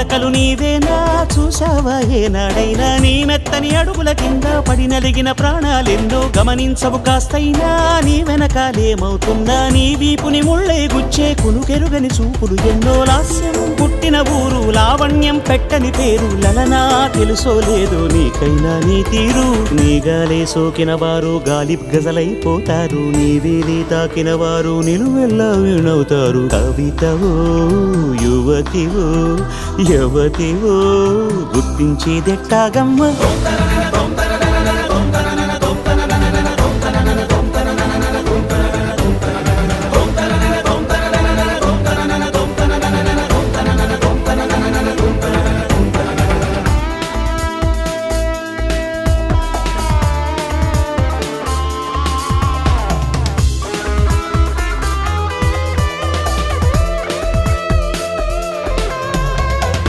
మెత్తకలు నీవేనా చూసావా ఏనాడైనా నీ మెత్తని అడుగుల కింద పడి నలిగిన ప్రాణాలెన్నో గమనించవు కాస్తైనా నీ వెనకాలేమవుతుందా నీ వీపుని ముళ్ళే గుచ్చే కునుకెరుగని చూపులు ఎన్నో లాస్యం పుట్టిన ఊరు లావణ్యం పెట్టని పేరు లలనా తెలుసో లేదో నీకైనా నీ తీరు నీ గాలే సోకిన వారు గాలి గజలైపోతారు నీ వేలి తాకిన వారు నిలువెల్లా వినవుతారు కవితవో యువతివో యవతివో గుర్తించేదెట్టాగమ్మ